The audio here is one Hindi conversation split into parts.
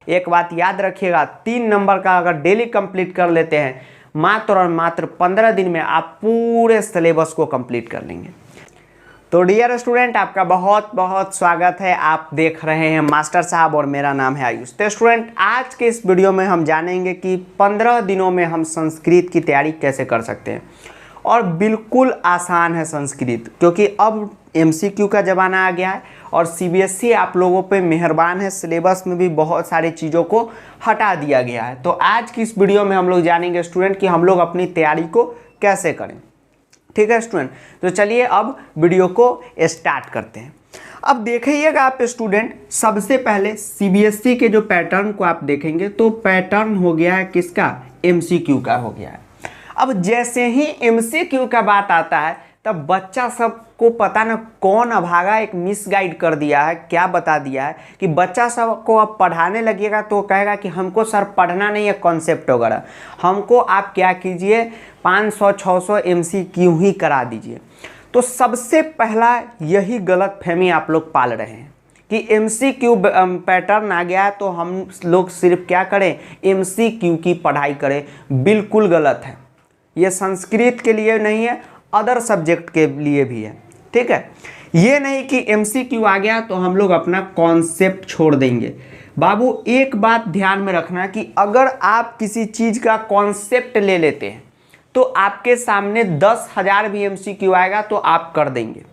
एक बात याद रखिएगा, 3 नंबर का अगर डेली कंप्लीट कर लेते हैं, मात्र और मात्र 15 दिन में आप पूरे सिलेबस को कंप्लीट कर लेंगे। तो डियर स्टूडेंट, आपका बहुत बहुत स्वागत है। आप देख रहे हैं मास्टर साहब और मेरा नाम है आयुष। तो स्टूडेंट, आज के इस वीडियो में हम जानेंगे कि 15 दिनों में हम संस्कृत की तैयारी कैसे कर सकते हैं। और बिल्कुल आसान है संस्कृत, क्योंकि अब MCQ का ज़माना आ गया है और CBSE आप लोगों पे मेहरबान है, सिलेबस में भी बहुत सारी चीज़ों को हटा दिया गया है। तो आज की इस वीडियो में हम लोग जानेंगे स्टूडेंट कि हम लोग अपनी तैयारी को कैसे करें। ठीक है स्टूडेंट, तो चलिए अब वीडियो को स्टार्ट करते हैं। अब देखिएगा आप स्टूडेंट, सबसे पहले CBSE के जो पैटर्न को आप देखेंगे तो पैटर्न हो गया है किसका, MCQ का हो गया है। अब जैसे ही MCQ का बात आता है तब बच्चा सबको पता ना कौन अभागा एक मिसगाइड कर दिया है, क्या बता दिया है कि बच्चा सबको अब पढ़ाने लगेगा तो कहेगा कि हमको सर पढ़ना नहीं है कॉन्सेप्ट वगैरह, हमको आप क्या कीजिए 500-600 MCQ ही करा दीजिए। तो सबसे पहला यही गलत फहमी आप लोग पाल रहे हैं कि MCQ पैटर्न आ गया है तो हम लोग सिर्फ क्या करें, MCQ की पढ़ाई करें। बिल्कुल गलत है। ये संस्कृत के लिए नहीं है, अदर सब्जेक्ट के लिए भी है। ठीक है, ये नहीं कि MCQ आ गया तो हम लोग अपना कॉन्सेप्ट छोड़ देंगे। बाबू एक बात ध्यान में रखना कि अगर आप किसी चीज़ का कॉन्सेप्ट ले लेते हैं तो आपके सामने 10,000 भी MCQ आएगा तो आप कर देंगे।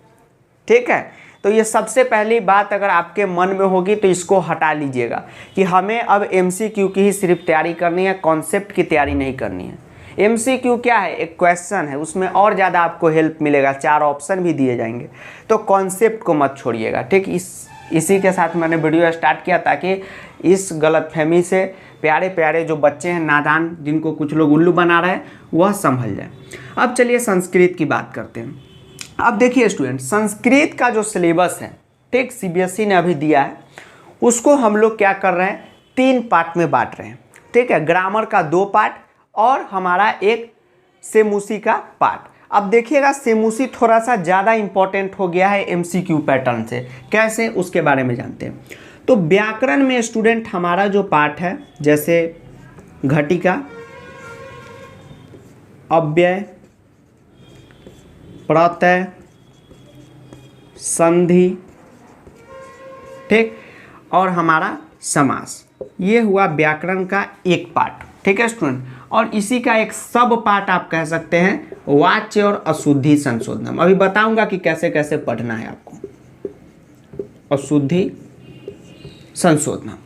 ठीक है, तो ये सबसे पहली बात अगर आपके मन में होगी तो इसको हटा लीजिएगा कि हमें अब MCQ की ही सिर्फ तैयारी करनी है, कॉन्सेप्ट की तैयारी नहीं करनी है। MCQ क्या है, एक क्वेश्चन है, उसमें और ज़्यादा आपको हेल्प मिलेगा, 4 ऑप्शन भी दिए जाएंगे। तो कॉन्सेप्ट को मत छोड़िएगा। ठीक, इसी के साथ मैंने वीडियो स्टार्ट किया ताकि इस गलतफहमी से प्यारे प्यारे जो बच्चे हैं नादान, जिनको कुछ लोग उल्लू बना रहे हैं, वह संभल जाए। अब चलिए संस्कृत की बात करते हैं। अब देखिए स्टूडेंट, संस्कृत का जो सिलेबस है, ठीक, CBSE ने अभी दिया है, उसको हम लोग क्या कर रहे हैं, 3 पार्ट में बांट रहे हैं। ठीक है, ग्रामर का 2 पार्ट और हमारा एक सेमुसी का पार्ट। अब देखिएगा सेमुसी थोड़ा सा ज़्यादा इंपॉर्टेंट हो गया है MCQ पैटर्न से। कैसे, उसके बारे में जानते हैं। तो व्याकरण में स्टूडेंट हमारा जो पार्ट है, जैसे घटिका, अव्यय, प्रत्यय, संधि, ठीक, और हमारा समास, ये हुआ व्याकरण का एक पार्ट। ठीक है स्टूडेंट, और इसी का एक सब पार्ट आप कह सकते हैं वाच्य और अशुद्धि संशोधन। अभी बताऊंगा कि कैसे कैसे पढ़ना है आपको अशुद्धि संशोधन।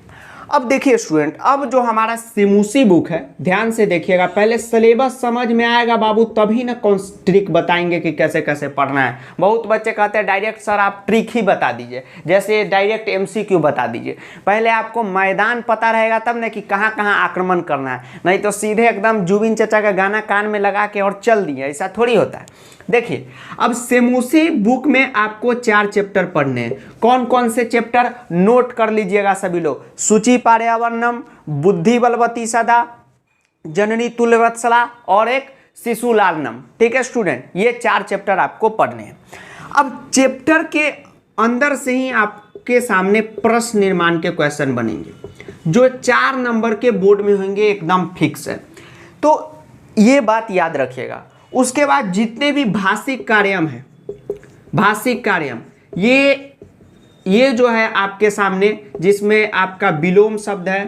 अब देखिए स्टूडेंट, अब जो हमारा सेमुसी बुक है, ध्यान से देखिएगा, पहले सिलेबस समझ में आएगा बाबू, तभी ना कौन ट्रिक बताएंगे कि कैसे कैसे पढ़ना है। बहुत बच्चे कहते हैं डायरेक्ट सर आप ट्रिक ही बता दीजिए, जैसे डायरेक्ट MCQ बता दीजिए। पहले आपको मैदान पता रहेगा तब ना कि कहाँ कहाँ आक्रमण करना है, नहीं तो सीधे एकदम जुबिन चाचा का गाना कान में लगा के और चल दिए, ऐसा थोड़ी होता है। देखिए, अब सेमुसी बुक में आपको 4 चैप्टर पढ़ने हैं। कौन कौन से चैप्टर, नोट कर लीजिएगा सभी लोग। सूचि पर्यावरणम, बुद्धि बलवती सदा, जननी तुल्यवत्सला और एक शिशुलालनम। ठीक है स्टूडेंट, ये 4 चैप्टर आपको पढ़ने हैं। अब चैप्टर के अंदर से ही आपके सामने प्रश्न निर्माण के क्वेश्चन बनेंगे, जो 4 नंबर के बोर्ड में होंगे, एकदम फिक्स है। तो ये बात याद रखिएगा। उसके बाद जितने भी भाषिक कार्यम है, भाषिक कार्यम, ये जो है आपके सामने, जिसमें आपका विलोम शब्द है,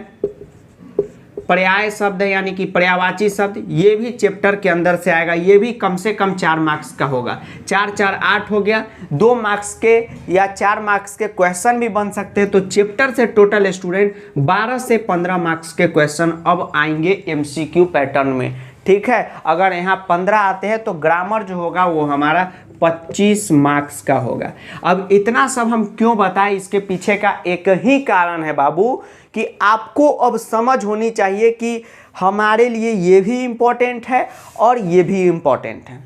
पर्याय शब्द है यानी कि पर्यायवाची शब्द, ये भी चैप्टर के अंदर से आएगा। ये भी कम से कम 4 मार्क्स का होगा। 4-4 8 हो गया। 2 मार्क्स के या 4 मार्क्स के क्वेश्चन भी बन सकते हैं। तो चैप्टर से टोटल स्टूडेंट 12 से 15 मार्क्स के क्वेश्चन अब आएंगे MCQ पैटर्न में। ठीक है, अगर यहाँ 15 आते हैं तो ग्रामर जो होगा वो हमारा 25 मार्क्स का होगा। अब इतना सब हम क्यों बताएं, इसके पीछे का एक ही कारण है बाबू, कि आपको अब समझ होनी चाहिए कि हमारे लिए ये भी इम्पोर्टेंट है और ये भी इम्पोर्टेंट है।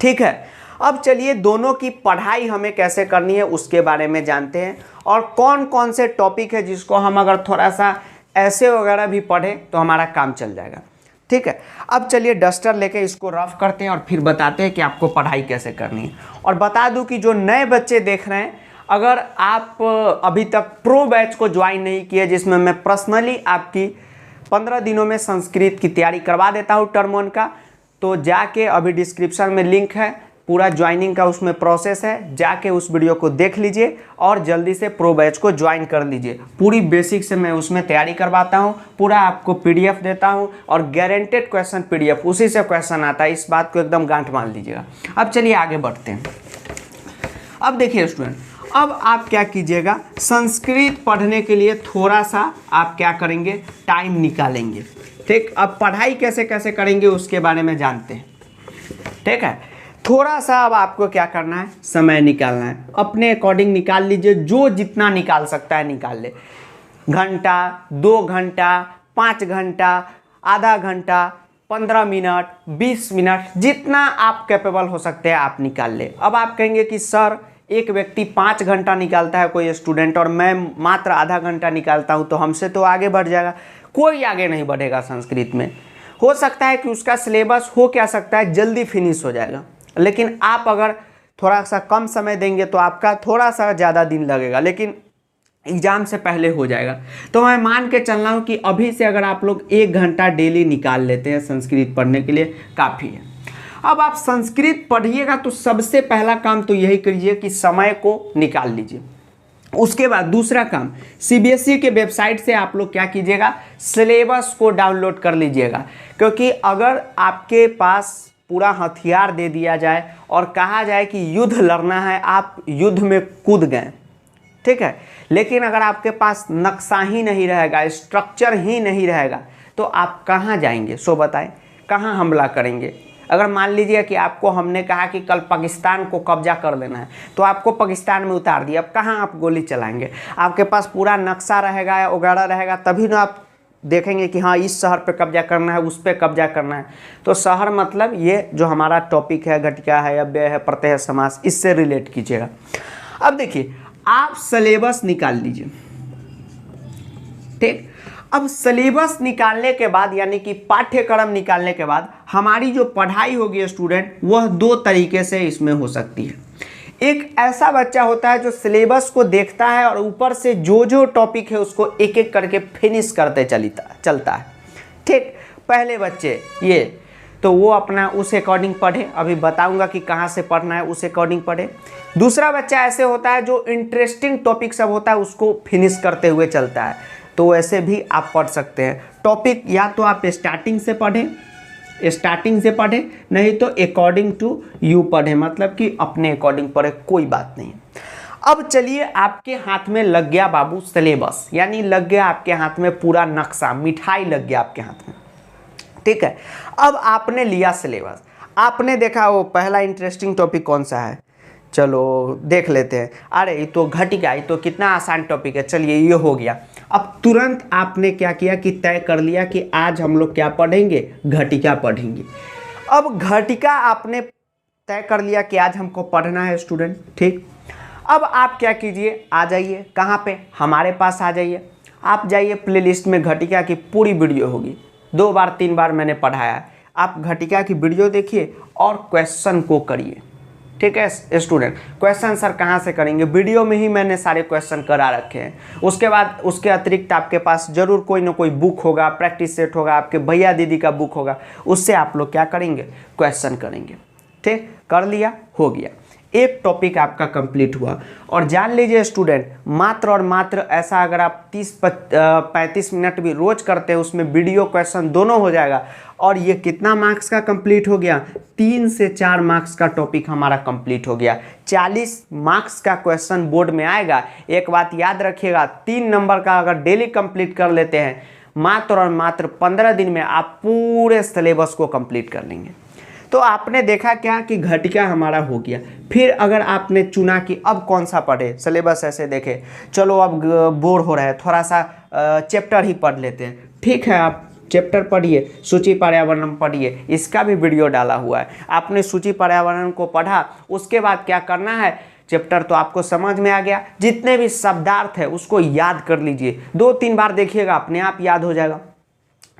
ठीक है, अब चलिए दोनों की पढ़ाई हमें कैसे करनी है उसके बारे में जानते हैं, और कौन कौन से टॉपिक है जिसको हम अगर थोड़ा सा ऐसे वगैरह भी पढ़ें तो हमारा काम चल जाएगा। ठीक है, अब चलिए डस्टर लेके इसको रफ करते हैं और फिर बताते हैं कि आपको पढ़ाई कैसे करनी है। और बता दूं कि जो नए बच्चे देख रहे हैं, अगर आप अभी तक प्रो बैच को ज्वाइन नहीं किए, जिसमें मैं पर्सनली आपकी 15 दिनों में संस्कृत की तैयारी करवा देता हूँ टर्म 1 का, तो जाके अभी डिस्क्रिप्शन में लिंक है, पूरा ज्वाइनिंग का उसमें प्रोसेस है, जाके उस वीडियो को देख लीजिए और जल्दी से प्रो बैच को ज्वाइन कर लीजिए। पूरी बेसिक से मैं उसमें तैयारी करवाता हूँ, पूरा आपको पीडीएफ देता हूँ और गारंटेड क्वेश्चन पीडीएफ उसी से क्वेश्चन आता है, इस बात को एकदम गांठ मान लीजिएगा। अब चलिए आगे बढ़ते हैं। अब देखिए स्टूडेंट, अब आप क्या कीजिएगा, संस्कृत पढ़ने के लिए थोड़ा सा आप क्या करेंगे, टाइम निकालेंगे। ठीक, अब पढ़ाई कैसे कैसे करेंगे उसके बारे में जानते हैं। ठीक है, थोड़ा सा अब आपको क्या करना है, समय निकालना है, अपने अकॉर्डिंग निकाल लीजिए, जो जितना निकाल सकता है निकाल ले। घंटा, 2 घंटा, 5 घंटा, आधा घंटा, 15 मिनट, 20 मिनट, जितना आप कैपेबल हो सकते हैं आप निकाल ले। अब आप कहेंगे कि सर एक व्यक्ति 5 घंटा निकालता है कोई स्टूडेंट और मैं मात्र आधा घंटा निकालता हूं, तो हमसे तो आगे बढ़ जाएगा। कोई आगे नहीं बढ़ेगा संस्कृत में। हो सकता है कि उसका सिलेबस हो क्या सकता है, जल्दी फिनिश हो जाएगा, लेकिन आप अगर थोड़ा सा कम समय देंगे तो आपका थोड़ा सा ज़्यादा दिन लगेगा, लेकिन एग्ज़ाम से पहले हो जाएगा। तो मैं मान के चल रहा हूँ कि अभी से अगर आप लोग 1 घंटा डेली निकाल लेते हैं संस्कृत पढ़ने के लिए, काफ़ी है। अब आप संस्कृत पढ़िएगा तो सबसे पहला काम तो यही करिए कि समय को निकाल लीजिए। उसके बाद दूसरा काम, सीबीएसई के वेबसाइट से आप लोग क्या कीजिएगा, सिलेबस को डाउनलोड कर लीजिएगा। क्योंकि अगर आपके पास पूरा हथियार दे दिया जाए और कहा जाए कि युद्ध लड़ना है, आप युद्ध में कूद गए, ठीक है, लेकिन अगर आपके पास नक्शा ही नहीं रहेगा, स्ट्रक्चर ही नहीं रहेगा, तो आप कहाँ जाएंगे, सो बताएं, कहाँ हमला करेंगे। अगर मान लीजिए कि आपको हमने कहा कि कल पाकिस्तान को कब्जा कर लेना है, तो आपको पाकिस्तान में उतार दिया, अब कहाँ आप गोली चलाएंगे। आपके पास पूरा नक्शा रहेगा वगैरह रहेगा, तभी ना आप देखेंगे कि हाँ इस शहर पे कब्जा करना है, उस पे कब्जा करना है। तो शहर मतलब ये जो हमारा टॉपिक है, घटिका है, अव्यय है, प्रत्यय समास, इससे रिलेट कीजिएगा। अब देखिए, आप सिलेबस निकाल लीजिए। ठीक, अब सिलेबस निकालने के बाद यानी कि पाठ्यक्रम निकालने के बाद हमारी जो पढ़ाई होगी स्टूडेंट, वह 2 तरीके से इसमें हो सकती है। एक ऐसा बच्चा होता है जो सिलेबस को देखता है और ऊपर से जो जो टॉपिक है उसको एक एक करके फिनिश करते चलता है। ठीक, पहले बच्चे ये तो वो अपना उस अकॉर्डिंग पढ़े, अभी बताऊंगा कि कहाँ से पढ़ना है, उस अकॉर्डिंग पढ़े। दूसरा बच्चा ऐसे होता है जो इंटरेस्टिंग टॉपिक सब होता है उसको फिनिश करते हुए चलता है, तो ऐसे भी आप पढ़ सकते हैं। टॉपिक या तो आप स्टार्टिंग से पढ़ें, नहीं तो अकॉर्डिंग टू यू पढ़ें, मतलब कि अपने अकॉर्डिंग पढ़े, कोई बात नहीं। अब चलिए, आपके हाथ में लग गया बाबू सिलेबस, यानी लग गया आपके हाथ में पूरा नक्शा, मिठाई लग गया आपके हाथ में। ठीक है, अब आपने लिया सिलेबस, आपने देखा वो पहला इंटरेस्टिंग टॉपिक कौन सा है, चलो देख लेते हैं। अरे ये तो घटिका, ये तो कितना आसान टॉपिक है, चलिए ये हो गया। अब तुरंत आपने क्या किया कि तय कर लिया कि आज हम लोग क्या पढ़ेंगे, घटिका पढ़ेंगे। अब घटिका आपने तय कर लिया कि आज हमको पढ़ना है स्टूडेंट। ठीक, अब आप क्या कीजिए, आ जाइए, कहाँ पे, हमारे पास आ जाइए। आप जाइए प्लेलिस्ट में, घटिका की पूरी वीडियो होगी, 2 बार 3 बार मैंने पढ़ाया है। आप घटिका की वीडियो देखिए और क्वेश्चन को करिए। ठीक है स्टूडेंट, क्वेश्चन सर कहाँ से करेंगे, वीडियो में ही मैंने सारे क्वेश्चन करा रखे हैं। उसके बाद उसके अतिरिक्त आपके पास जरूर कोई ना कोई बुक होगा, प्रैक्टिस सेट होगा, आपके भैया दीदी का बुक होगा, उससे आप लोग क्या करेंगे, क्वेश्चन करेंगे। ठीक, कर लिया, हो गया, एक टॉपिक आपका कंप्लीट हुआ। और जान लीजिए स्टूडेंट, मात्र और मात्र ऐसा अगर आप 30-35 मिनट भी रोज करते हैं, उसमें वीडियो क्वेश्चन दोनों हो जाएगा। और ये कितना मार्क्स का कंप्लीट हो गया, 3 से 4 मार्क्स का टॉपिक हमारा कंप्लीट हो गया। 40 मार्क्स का क्वेश्चन बोर्ड में आएगा। एक बात याद रखिएगा, 3 नंबर का अगर डेली कंप्लीट कर लेते हैं, मात्र और मात्र 15 दिन में आप पूरे सिलेबस को कंप्लीट कर लेंगे। तो आपने देखा क्या कि घटिका हमारा हो गया। फिर अगर आपने चुना कि अब कौन सा पढ़े, सिलेबस ऐसे देखे, चलो अब बोर हो रहा है, थोड़ा सा चैप्टर ही पढ़ लेते हैं। ठीक है, आप चैप्टर पढ़िए, सूची पर्यावरण पढ़िए, इसका भी वीडियो डाला हुआ है। आपने सूची पर्यावरण को पढ़ा, उसके बाद क्या करना है, चैप्टर तो आपको समझ में आ गया, जितने भी शब्दार्थ है उसको याद कर लीजिए, 2-3 बार देखिएगा, अपने आप याद हो जाएगा।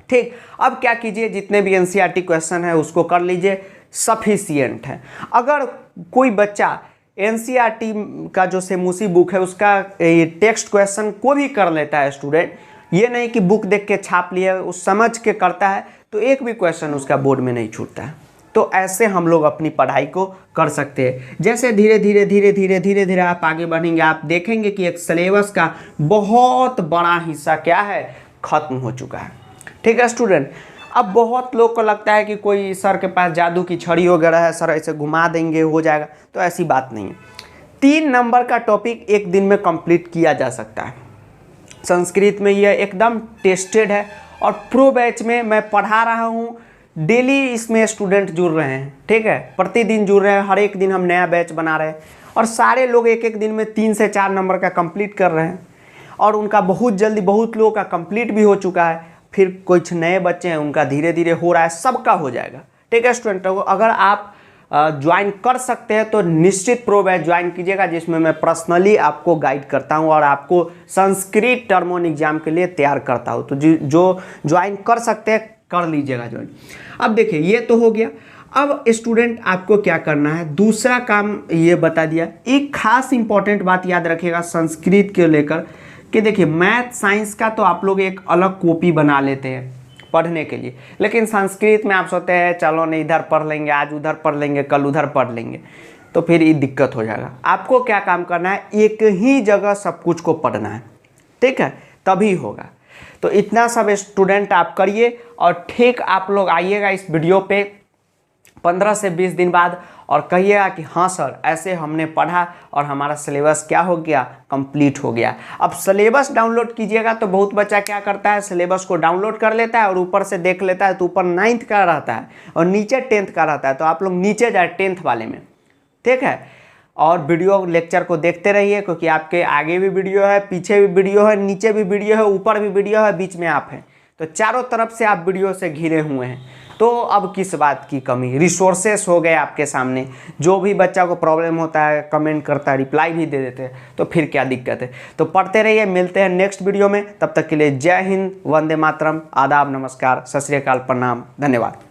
ठीक, अब क्या कीजिए, जितने भी एनसीईआरटी क्वेश्चन है उसको कर लीजिए, सफिशिएंट है। अगर कोई बच्चा एनसीईआरटी का जो सेमूसी बुक है उसका टेक्स्ट क्वेश्चन को भी कर लेता है स्टूडेंट। ये नहीं कि बुक देख के छाप लिया, उस समझ के करता है तो एक भी क्वेश्चन उसका बोर्ड में नहीं छूटता है। तो ऐसे हम लोग अपनी पढ़ाई को कर सकते हैं। जैसे धीरे धीरे आप आगे बढ़ेंगे, आप देखेंगे कि एक सिलेबस का बहुत बड़ा हिस्सा क्या है, खत्म हो चुका है। ठीक है स्टूडेंट। अब बहुत लोग को लगता है कि कोई सर के पास जादू की छड़ी वगैरह है, सर ऐसे घुमा देंगे हो जाएगा, तो ऐसी बात नहीं है। 3 नंबर का टॉपिक एक दिन में कंप्लीट किया जा सकता है। संस्कृत में यह एकदम टेस्टेड है और प्रो बैच में मैं पढ़ा रहा हूँ, डेली इसमें स्टूडेंट जुड़ रहे हैं। ठीक है, प्रतिदिन जुड़ रहे हैं, हर एक दिन हम नया बैच बना रहे हैं और सारे लोग एक एक दिन में 3 से 4 नंबर का कंप्लीट कर रहे हैं और उनका बहुत जल्दी बहुत लोगों का कंप्लीट भी हो चुका है। फिर कुछ नए बच्चे हैं उनका धीरे धीरे हो रहा है, सबका हो जाएगा। ठीक है स्टूडेंट, अगर आप ज्वाइन कर सकते हैं तो निश्चित प्रो बैच ज्वाइन कीजिएगा, जिसमें मैं पर्सनली आपको गाइड करता हूं और आपको संस्कृत टर्म 1 एग्जाम के लिए तैयार करता हूं। तो जो ज्वाइन कर सकते हैं कर लीजिएगा ज्वाइन। अब देखिए ये तो हो गया। अब स्टूडेंट आपको क्या करना है, दूसरा काम ये बता दिया। एक खास इंपॉर्टेंट बात याद रखिएगा संस्कृत के लेकर कि देखिए मैथ साइंस का तो आप लोग एक अलग कॉपी बना लेते हैं पढ़ने के लिए, लेकिन संस्कृत में आप सोचते हैं चलो नहीं इधर पढ़ लेंगे, आज उधर पढ़ लेंगे, कल उधर पढ़ लेंगे, तो फिर ये दिक्कत हो जाएगा। आपको क्या काम करना है, एक ही जगह सब कुछ को पढ़ना है। ठीक है, तभी होगा। तो इतना सब स्टूडेंट आप करिए और ठीक आप लोग आइएगा इस वीडियो पे 15 से 20 दिन बाद और कहिएगा कि हाँ सर ऐसे हमने पढ़ा और हमारा सिलेबस क्या हो गया, कंप्लीट हो गया। अब सिलेबस डाउनलोड कीजिएगा तो बहुत बच्चा क्या करता है, सिलेबस को डाउनलोड कर लेता है और ऊपर से देख लेता है तो ऊपर 9th का रहता है और नीचे 10th का रहता है। तो आप लोग नीचे जाए 10th वाले में। ठीक है, और वीडियो लेक्चर को देखते रहिए क्योंकि आपके आगे भी वीडियो है, पीछे भी वीडियो है, नीचे भी वीडियो है, ऊपर भी वीडियो है, बीच में आप हैं। तो चारों तरफ से आप वीडियो से घिरे हुए हैं। तो अब किस बात की कमी, रिसोर्सेस हो गए आपके सामने। जो भी बच्चा को प्रॉब्लम होता है कमेंट करता है, रिप्लाई भी दे देते हैं, तो फिर क्या दिक्कत है। तो पढ़ते रहिए, मिलते हैं नेक्स्ट वीडियो में। तब तक के लिए जय हिंद, वंदे मातरम, आदाब, नमस्कार, सत श्री अकाल, प्रणाम, धन्यवाद।